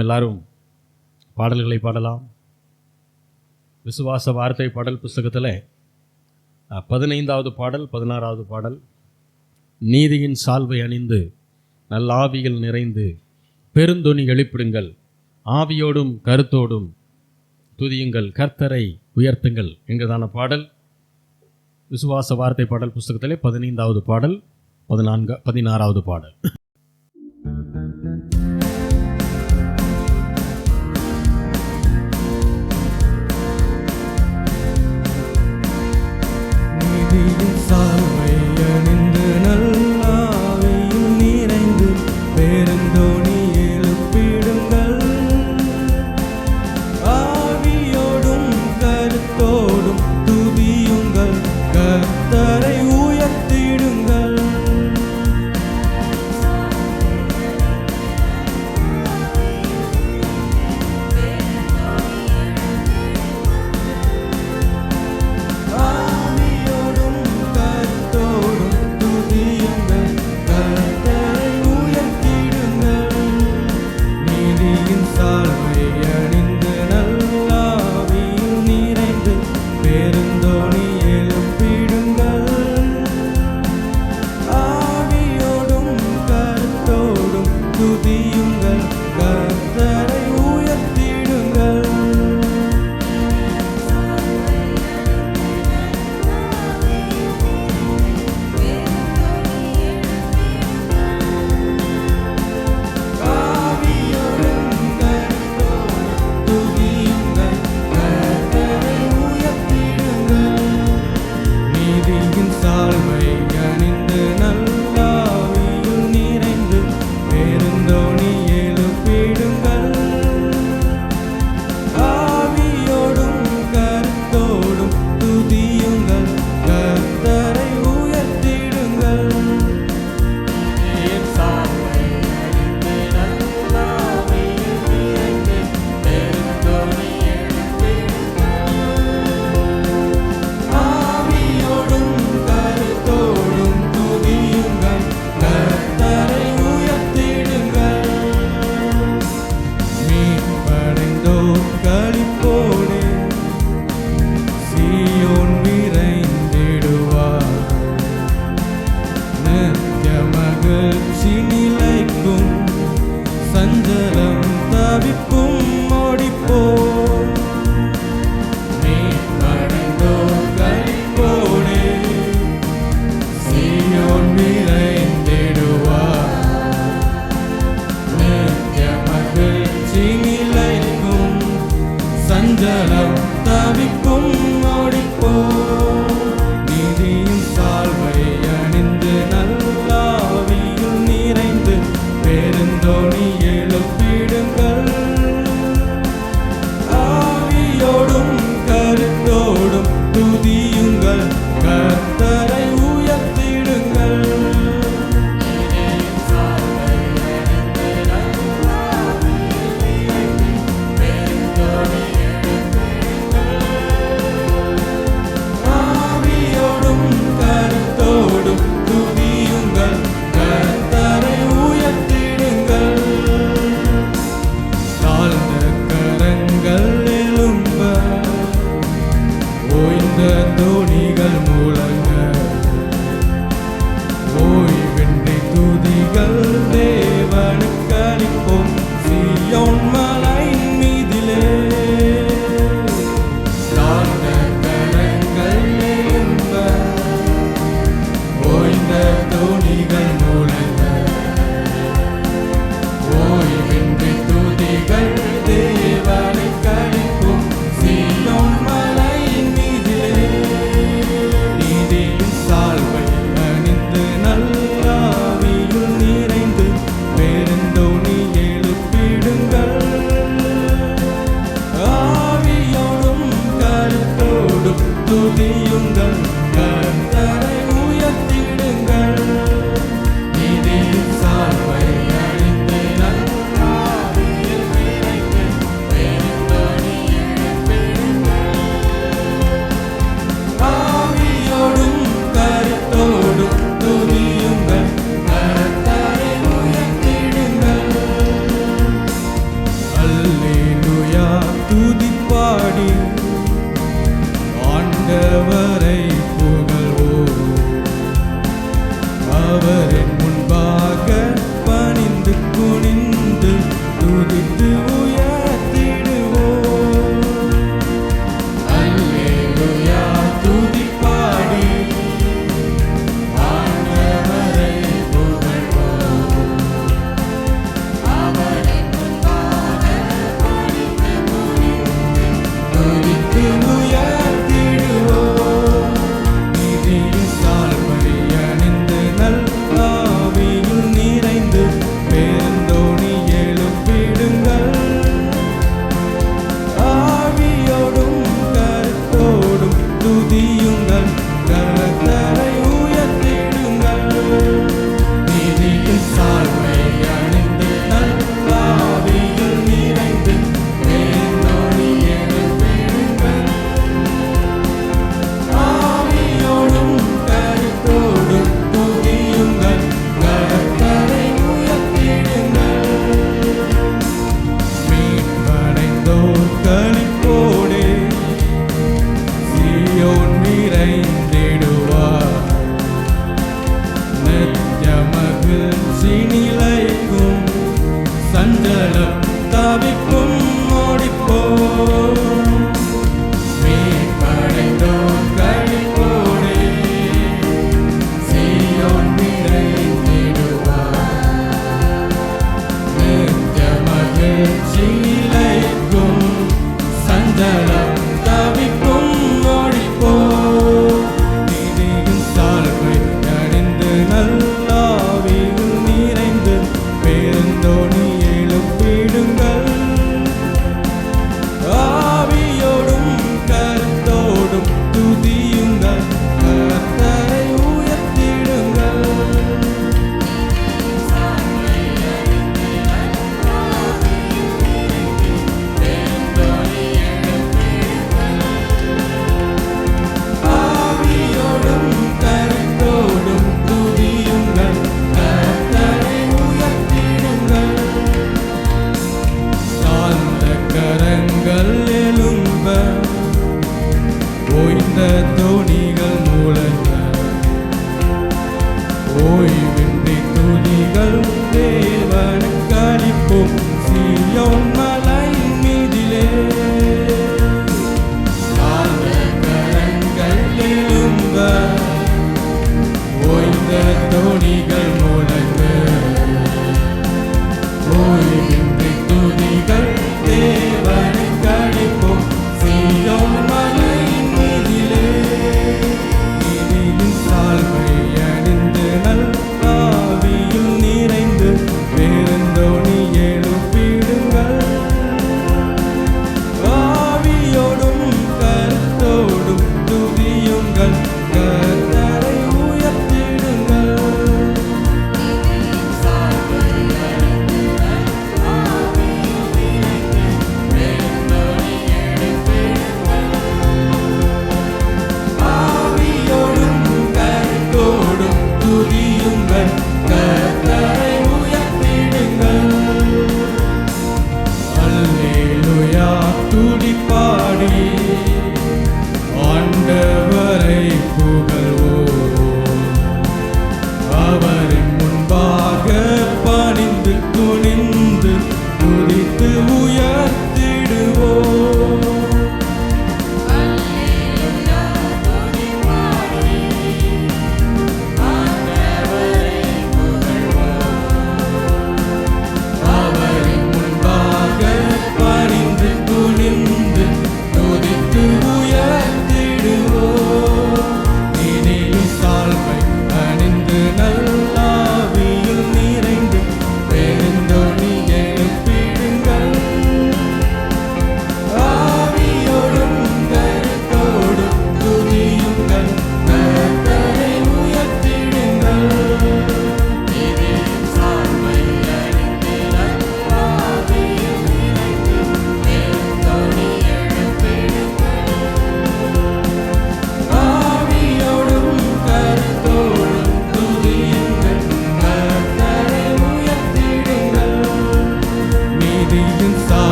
நாம் எல்லாரும் பாடல்களை பாடலாம். விசுவாச வார்த்தை பாடல் புஸ்தகத்தில் 15வது பாடல் 16வது பாடல், நீதியின் சால்வை அணிந்து நல்லாவியில் நிறைந்து பெருந்தொனி எழுப்பிடுங்கள், ஆவியோடும் கருத்தோடும் துதியுங்கள், கர்த்தரை உயர்த்துங்கள் என்கிறதான பாடல் விசுவாச வார்த்தை பாடல் புஸ்தகத்திலே 15வது பாடல் 16வது பாடல். ஜனம் தவிக்கும் மொழி போல் நீதியின் சால்வை அணிந்து நல்லாவியில் நிறைந்து பெருந்தோணி எழுப்பிடுங்கள். ஆவியோடும் கருத்தோடும் துதியுங்கள், கர்த்தரை உயர்த்திடுங்கள்.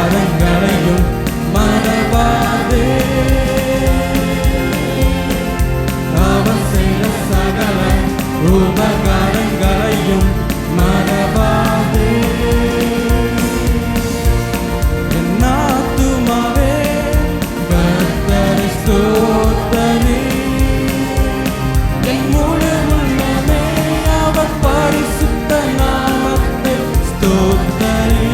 உபகாரங்களையும் மறவாதே. அவர் செய்த சகல உபகாரங்களையும் மறவாதே. என் ஆத்துமாவே கர்த்தரை ஸ்தோத்தரி. என் முழு உள்ளமே அவர் பரிசுத்த நாமத்தை ஸ்தோத்தரி.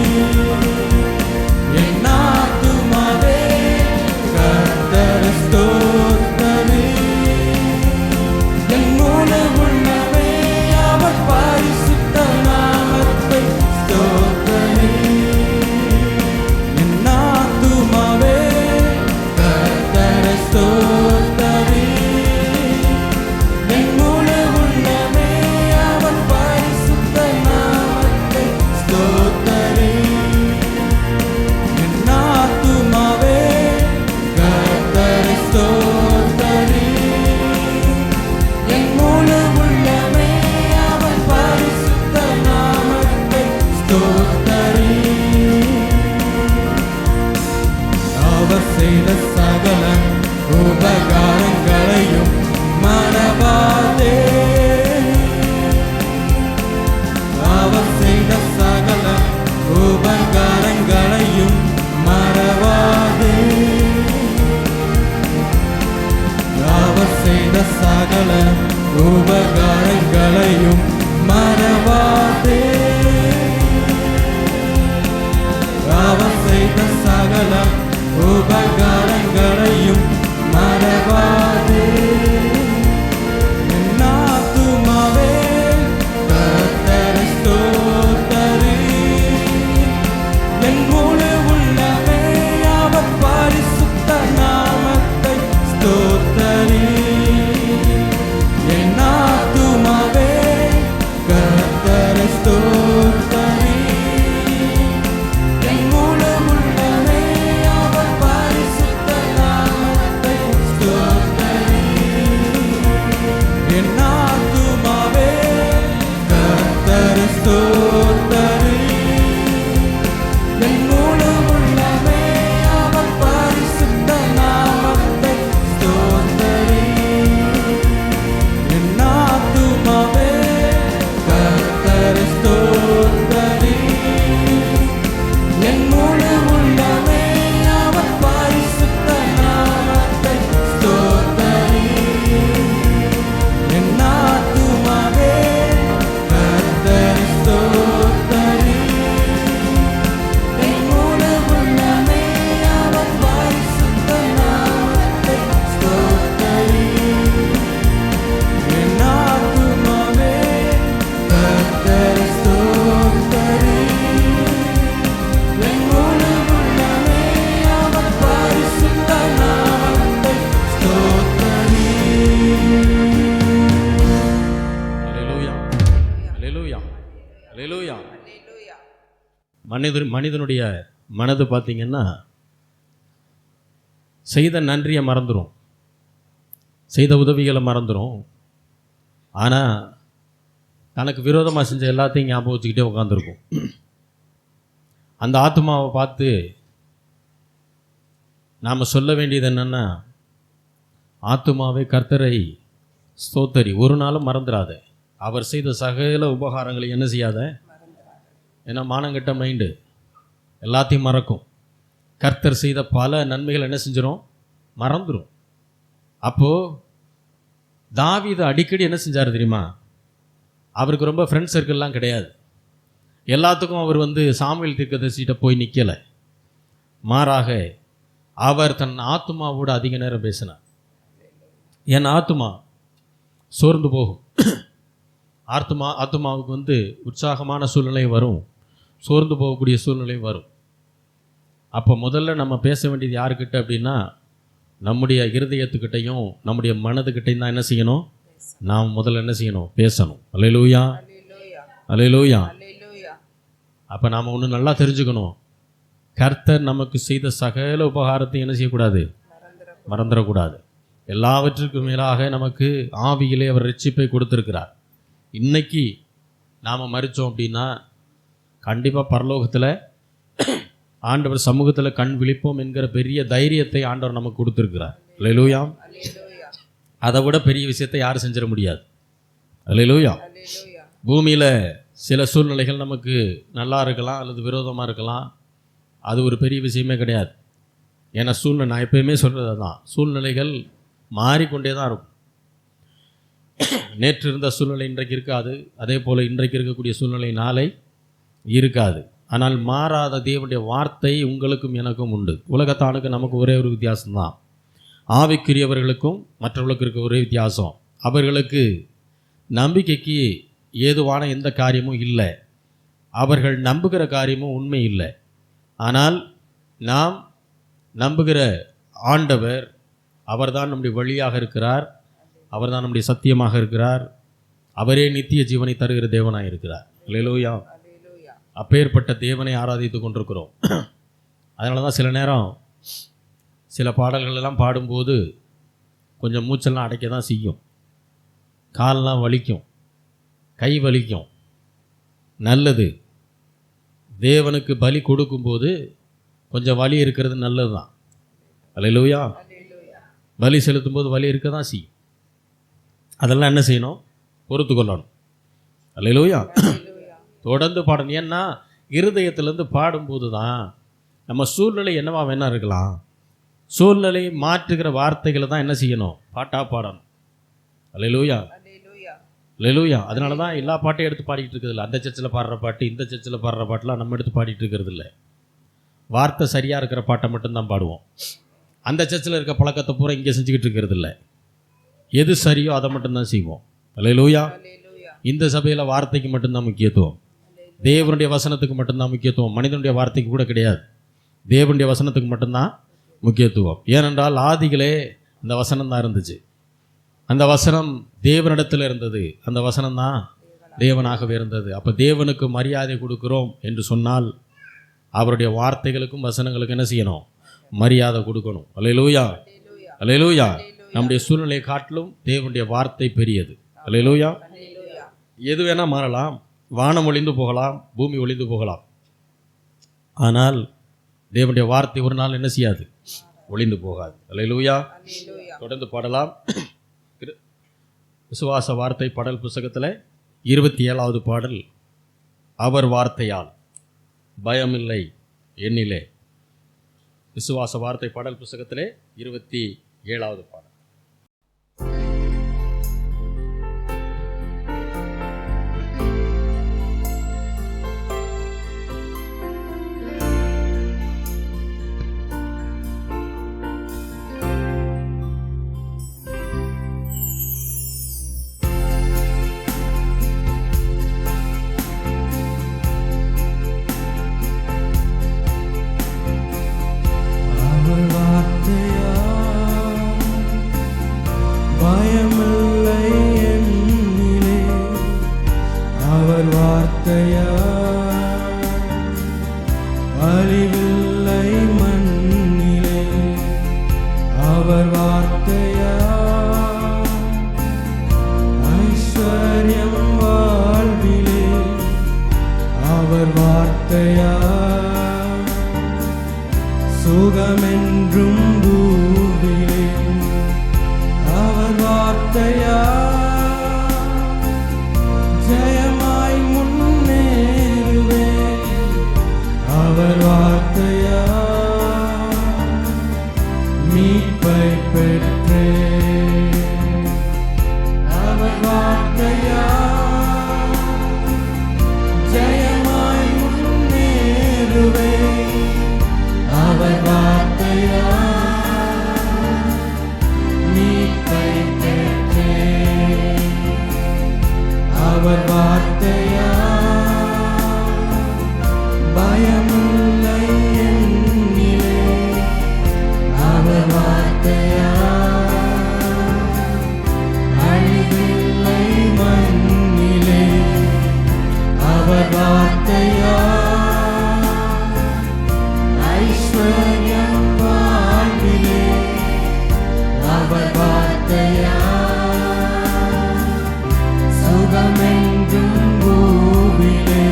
என் ஆத்துமாவே கர்த்தரை ஸ்தோத்தரி. என் முழு உள்ளமே அவர் பரிசுத்த நாமத்தை ஸ்தோத்தரி. என் ஆத்துமாவே கர்த்தரை ஸ்தோத்தரி. என் முழு உள்ளமே அவர் பரிசுத்த நாமத்தை ஸ்தோத்தரி. என் ஆத்துமாவே கர்த்தரை ஸ்தோத்தரி. என் முழு உள்ளமே அவர் பரிசுத்த நாமத்தை ஸ்தோத்தரி. அவர் செய்த சகல உபகாரங்களையும் மறவாதே. அவர் செய்த சகல உபகாரங்களையும் மறவாதே. அவர் செய்த சகல உபகாரங்களையும் மறவாதே. அவர் செய்த சகல உபகாரங்களையும் மறவாதே. என் ஆத்துமாவே கர்த்தரை ஸ்தோத்தரி. என் முழு உள்ளமே அவர் பரிசுத்த நாமத்தை ஸ்தோத்தரி. என் ஆத்துமாவே கர்த்தரை ஸ்தோத்தரி. என் முழு உள்ளமே அவர் பரிசுத்த நாமத்தை ஸ்தோத்தரி. என் ஆத்துமாவே கர்த்தரை ஸ்தோத்தரி. என் முழு உள்ளமே அவர் பரிசுத்த நாமத்தை ஸ்தோத்தரி. என் ஆத்துமாவே கர்த்தரை ஸ்தோத்தரி. என் முழு உள்ளமே அவர் பரிசுத்த நாமத்தை ஸ்தோத்தரி. என் ஆத்துமாவே கர்த்தரை ஸ்தோத்தரி. என் முழு உள்ளமே அவர் பரிசுத்த நாமத்தை ஸ்தோத்தரி. என் ஆத்துமாவே கர்த்தரை ஸ்தோத்தரி. என் முழு உள்ளமே அவர் பரிசுத்த நாமத்தை ஸ்தோத்தரி. அல்லேலூயா, அல்லேலூயா, அல்லேலூயா. மனிதனுடைய மனது பார்த்தீங்கன்னா செய்த நன்றியை மறந்துடும், செய்த உதவிகளை மறந்துடும். ஆனால் தனக்கு விரோதமாக செஞ்ச எல்லாத்தையும் ஞாபகம் வச்சுக்கிட்டே உட்காந்துருக்கும். அந்த ஆத்மாவை பார்த்து நாம் சொல்ல வேண்டியது என்னென்னா, ஆத்துமாவே கர்த்தரை ஸ்தோத்தரி. ஒரு நாளும் மறந்துடாத. அவர் செய்த சகல உபகாரங்களை என்ன செய்யாத. ஏன்னா மானங்கெட்ட மைண்டு எல்லாத்தையும் மறக்கும். கர்த்தர் செய்த பல நன்மைகள் என்ன செஞ்சிடும், மறந்துடும். அப்போது தாவீது அடிக்கடி என்ன செஞ்சார் தெரியுமா? அவருக்கு ரொம்ப ஃப்ரெண்ட் சர்க்கிள்லாம் கிடையாது. எல்லாத்துக்கும் அவர் சாமுவேல் தீர்க்கதரிசிகிட்ட போய் நிற்கலை. மாறாக அவர் தன் ஆத்துமாவோடு அதிக நேரம் பேசினார். என் ஆத்துமா சோர்ந்து போகும். ஆத்துமாவுக்கு உற்சாகமான சூழ்நிலை வரும், சோர்ந்து போகக்கூடிய சூழ்நிலை வரும். அப்போ முதல்ல நம்ம பேச வேண்டியது யாருக்கிட்ட அப்படின்னா, நம்முடைய இருதயத்துக்கிட்டையும் நம்முடைய மனதுக்கிட்டையும் தான் என்ன செய்யணும், நாம் முதல்ல என்ன செய்யணும், பேசணும். அல்லேலூயா, அல்லேலூயா. அப்போ நாம் ஒன்று நல்லா தெரிஞ்சுக்கணும், கர்த்தர் நமக்கு செய்த சகல உபகாரத்தை என்ன செய்யக்கூடாது, மறந்துடக்கூடாது. எல்லாவற்றுக்கும் மேலாக நமக்கு ஆவியிலே அவர் ரட்சிப்பை கொடுத்துருக்கிறார். இன்னைக்கு நாம் மரித்தோம் அப்படின்னா கண்டிப்பாக பரலோகத்தில் ஆண்டவர் சமூகத்தில் கண் விழிப்போம் என்கிற பெரிய தைரியத்தை ஆண்டவர் நமக்கு கொடுத்துருக்கிறார். அல்லேலூயா. அதை விட பெரிய விஷயத்தை யாரும் செஞ்சிட முடியாது. அல்லேலூயா. பூமியில் சில சூழ்நிலைகள் நமக்கு நல்லா இருக்கலாம் அல்லது விரோதமாக இருக்கலாம். அது ஒரு பெரிய விஷயமே கிடையாது. ஏன்னா சூழ்நிலை, நான் எப்பயுமே சொல்கிறது தான், சூழ்நிலைகள் மாறிக்கொண்டே தான் இருக்கும். நேற்று இருந்த சூழ்நிலை இன்றைக்கு இருக்காது, அதே போல் இன்றைக்கு இருக்கக்கூடிய சூழ்நிலை நாளை இருக்காது. ஆனால் மாறாத தேவனுடைய வார்த்தை உங்களுக்கும் எனக்கும் உண்டு. உலகத்தானுக்கு நமக்கு ஒரே ஒரு வித்தியாசம்தான். ஆவிக்குரியவர்களுக்கும் மற்றவர்களுக்கு இருக்க ஒரே வித்தியாசம், அவர்களுக்கு நம்பிக்கைக்கு ஏதுவான எந்த காரியமும் இல்லை, அவர்கள் நம்புகிற காரியமும் உண்மை இல்லை. ஆனால் நாம் நம்புகிற ஆண்டவர், அவர்தான் நம்முடைய வழியாக இருக்கிறார், அவர்தான் நம்முடைய சத்தியமாக இருக்கிறார், அவரே நித்திய ஜீவனை தருகிற தேவனாக இருக்கிறார். அல்லேலூயா. அப்பேற்பட்ட தேவனை ஆராதித்து கொண்டிருக்கிறோம். அதனால தான் சில நேரம் சில பாடல்கள் எல்லாம் பாடும்போது கொஞ்சம் மூச்செல்லாம் அடைக்க தான் செய்யும், காலெல்லாம் வலிக்கும், கை வலிக்கும். நல்லது, தேவனுக்கு பலி கொடுக்கும்போது கொஞ்சம் வலி இருக்கிறது நல்லது தான். அல்லேலூயா. பலி செலுத்தும்போது வலி இருக்க தான் செய்யும். அதெல்லாம் என்ன செய்யணும்? பொறுத்து கொள்ளணும். அல்லேலூயா. தொடர்ந்து பாடணும். ஏன்னா இருதயத்திலேருந்து பாடும்போது தான் நம்ம சூழ்நிலை என்னவா வேணா இருக்கலாம், சூழ்நிலை மாற்றுகிற வார்த்தைகளை தான் என்ன செய்யணும்? பாட்டாக பாடணும். அல்லேலூயா. அல்லேலூயா. அதனால தான் எல்லா பாட்டையும் எடுத்து பாடிக்கிட்டு இருக்கிறதில்ல. அந்த சர்ச்சில் பாடுற பாட்டு, இந்த சர்ச்சில் பாடுற பாட்டெலாம் நம்ம எடுத்து பாடிட்டு இருக்கிறது இல்லை. வார்த்தை சரியாக இருக்கிற பாட்டை மட்டும்தான் பாடுவோம். அந்த சர்ச்சில் இருக்க பழக்கத்தை பூரா இங்கே செஞ்சுக்கிட்டு இருக்கிறது இல்லை. எது சரியோ அதை மட்டும்தான் செய்வோம். அல்லேலூயா. இந்த சபையில் வார்த்தைக்கு மட்டும்தான் முக்கியத்துவம், தேவனுடைய வசனத்துக்கு மட்டும்தான் முக்கியத்துவம். மனிதனுடைய வார்த்தைக்கு கூட கிடையாது, தேவனுடைய வசனத்துக்கு மட்டும்தான் முக்கியத்துவம். ஏனென்றால் ஆதிகளே அந்த வசனம் தான் இருந்துச்சு, அந்த வசனம் தேவனிடத்தில் இருந்தது, அந்த வசனம் தான் தேவனாகவே இருந்தது. அப்போ தேவனுக்கு மரியாதை கொடுக்கிறோம் என்று சொன்னால் அவருடைய வார்த்தைகளுக்கும் வசனங்களுக்கும் என்ன செய்யணும்? மரியாதை கொடுக்கணும். அல்லேலூயா. அல்லேலூயா. நம்முடைய சூழ்நிலையை காட்டிலும் தேவனுடைய வார்த்தை பெரியது. அல்லேலூயா. எது வேணால் மாறலாம், வானம் ஒளிந்து போகலாம், பூமி ஒளிந்து போகலாம், ஆனால் தேவனுடைய வார்த்தை ஒரு நாள் என்ன செய்யாது? ஒளிந்து போகாது. அல்லேலூயா. தொடர்ந்து பாடலாம். விசுவாச வார்த்தை பாடல் புத்தகத்தில் 27வது பாடல், அவர் வார்த்தையால் பயமில்லை என்னிலே. விசுவாச வார்த்தை பாடல் புத்தகத்திலே 27வது பாடல். அழிவில்லை மண்ணிலே அவர் வார்த்தையா, ஐஸ்வர்யம் வாழ்விலே அவர் வார்த்தையா, சுகமென்றும் பூவிலே அவர் வார்த்தையா, ஜெயமாய் முன்னேறுவே அவர் வார்த்தையா, மீட்பை பெற்றே அவர் வார்த்தையா, ஜெயமாய் முன்னேறுவே அவர் வார்த்தையா, மீட்பை பெற்றே அவர் வார்த்தையா, பயமில்லை என்னிலே அவர் வார்த்தையா, அழிவில்லை மண்ணிலே அவர் வார்த்தையா, ஐஸ்வர்யம் வாழ்விலே அவர் வார்த்தையா, சுகமென்றும் பூவிலே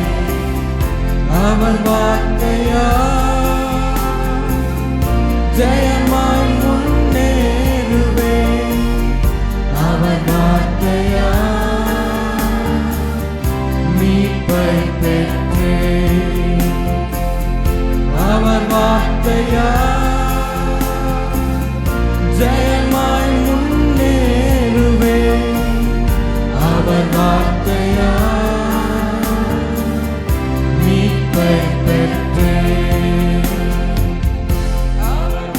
அவர் வார்த்தையா, ஜெயமாய் முன்னேறுவேன். அவர் வார்த்தையா மீட்பை பெற்றேன். அவர் வார்த்தையா ஜெயமாய் முன்னேறுவேன். அவர் வார்த்தையா மீட்பை பெற்றேன். அவர்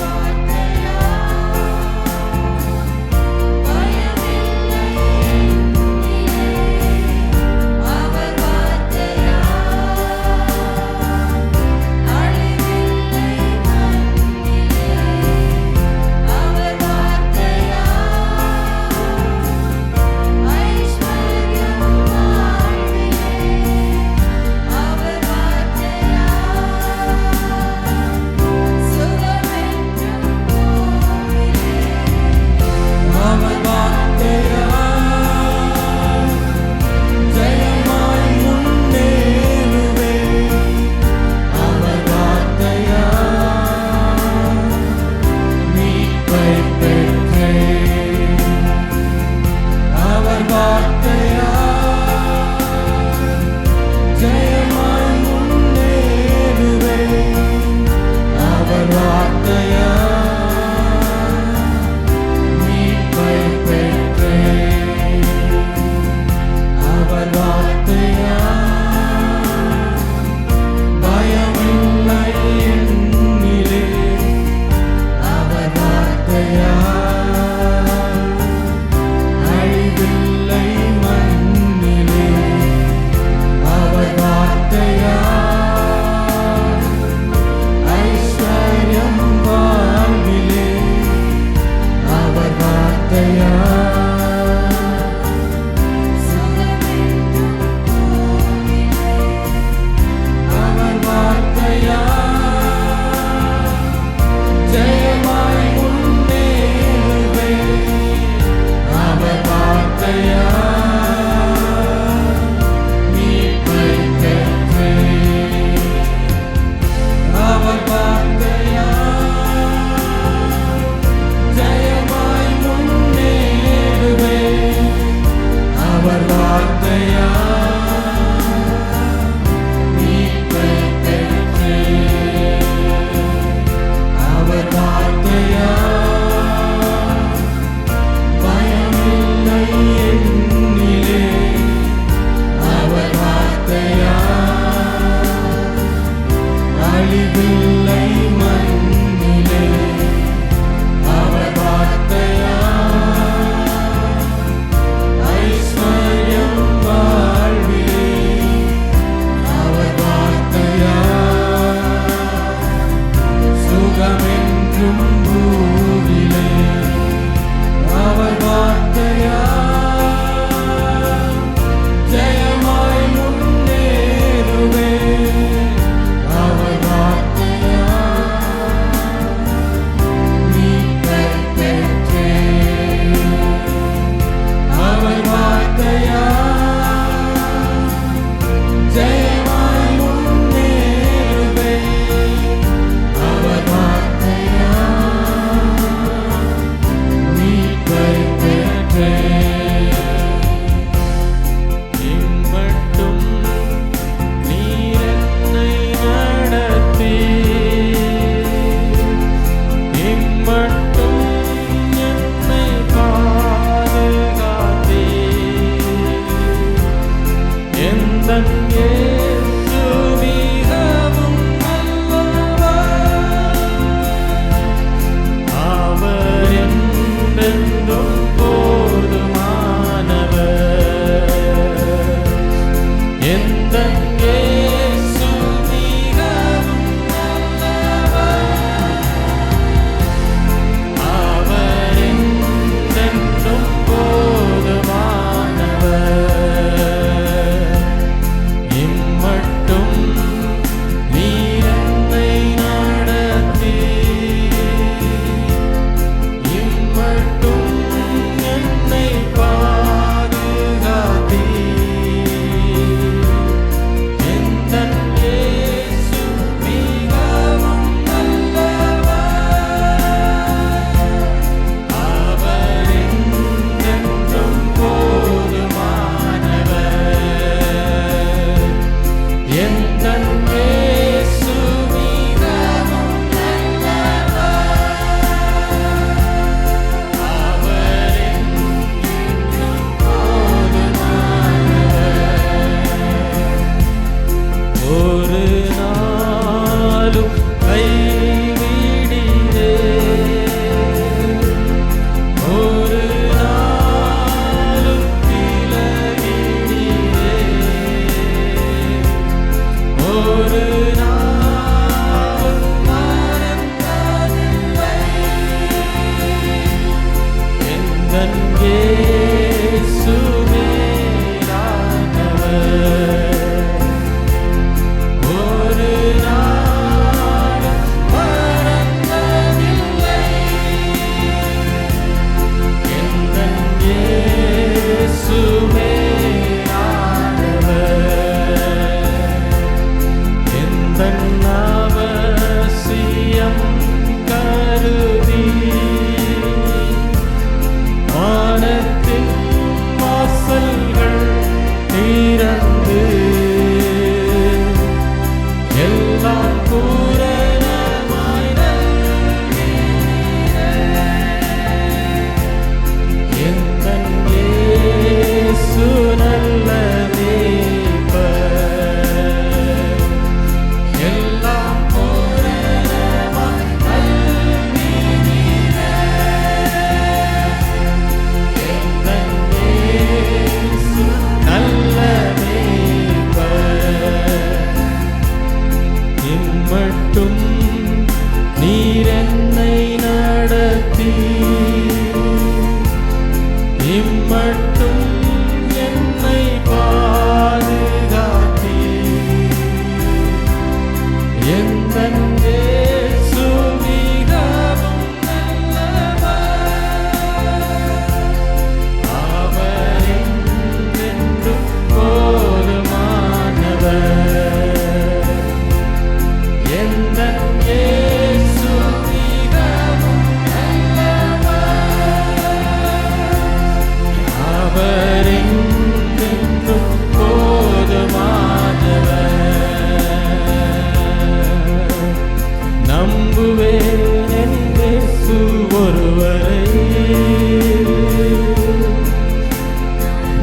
நம்புவேன் என் இயேசு ஒருவரை,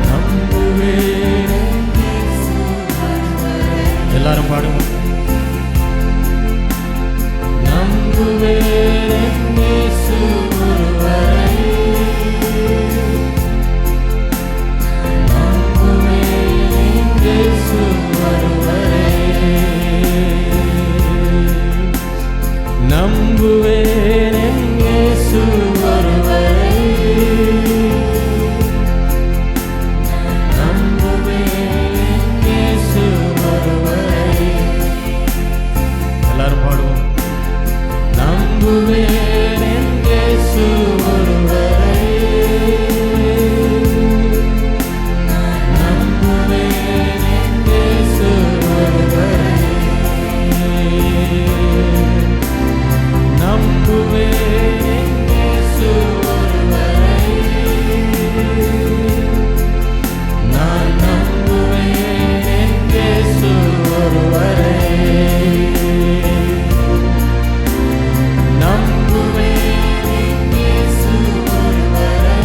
நம்புவேன். எல்லாரும் பாடுங்க. நம்புவேன் என் இயேசு ஒருவரை, நம்புவேன் என் இயேசு ஒருவரை, நம்புவேன் என் இயேசு ஒருவரை, நம்புவேன் என் இயேசு ஒருவரை. எல்லாரும் பாடுவோம். நம்புவேன் என் இயேசு ஒருவரை, நம்புவேன் என் இயேசு ஒருவரை, நம்புவேன் என் இயேசு ஒருவரை, நான் நம்புவேன் என் இயேசு ஒருவரை, நம்புவேன் என் இயேசு ஒருவரை,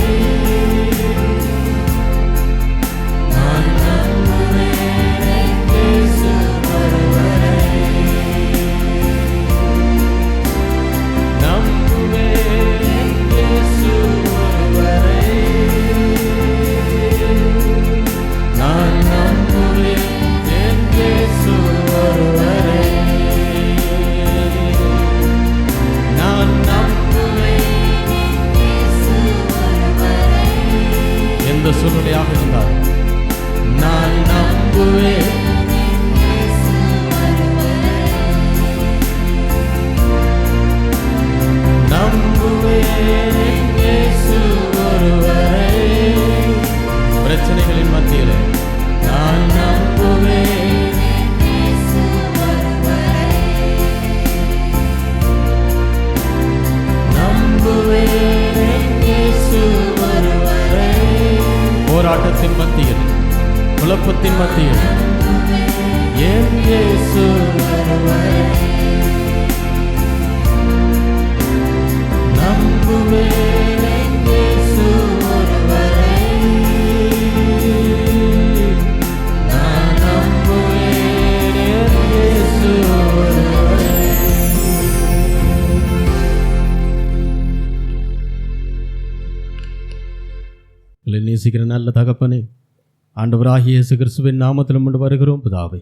நான் நம்புவேன் என் இயேசு ஒருவரை, நம்புவேன் என் இயேசு ஒருவரை, நான் நம்புவேன் என் இயேசு ஒருவரை, நான் நம்புவேன் என் இயேசு ஒருவரை. எந்த சூழ்நிலையாக இருந்தால் நான் நம்புவேன், நம்புவேன் என் இயேசு ஒருவரை. பிரச்சனைகளின் மத்தியில் நான் நம்புவேன், நம்புவேன் என் இயேசு ஒருவரை. போராட்டத்தின் மத்தியில், குழப்பத்தின் மத்தியில் என் இயேசு ஒருவரை, நம்புவேன் என் இயேசு ஒருவரை, நான் நம்புவேன் என் இயேசு ஒருவரை. உங்களை நேசிக்கிற நல்ல தகப்பனே, ஆண்டவராகிய இயேசு கிறிஸ்துவின் நாமத்தில் கொண்டு வருகிறோம் பிதாவே.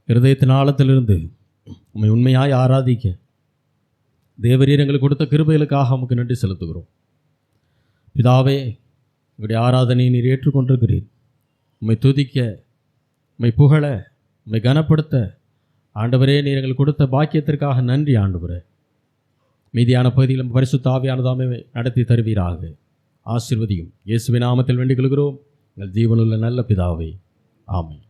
இருதயத்தின் ஆழத்திலிருந்து உம்மை உண்மையாய் ஆராதிக்க தேவரீர் எங்களுக்கு கொடுத்த கிருபைகளுக்காக உமக்கு நன்றி செலுத்துகிறோம் பிதாவே. எங்களுடைய ஆராதனையை நீர் ஏற்றுக்கொண்டிருக்கிறீர். உம்மை துதிக்க, உம்மை புகழ, உம்மை கனப்படுத்த ஆண்டவரே நீர் எங்களுக்கு கொடுத்த பாக்கியத்திற்காக நன்றி ஆண்டவரே. மீதியான பகுதியிலும் பரிசுத்த ஆவியானதாமே நடத்தி தருவீராக. ஆசீர்வதியும். இயேசுவின் நாமத்தில் வேண்டிக் கொள்கிறோம் எங்கள் ஜீவனுள்ள நல்ல பிதாவே. ஆமென்.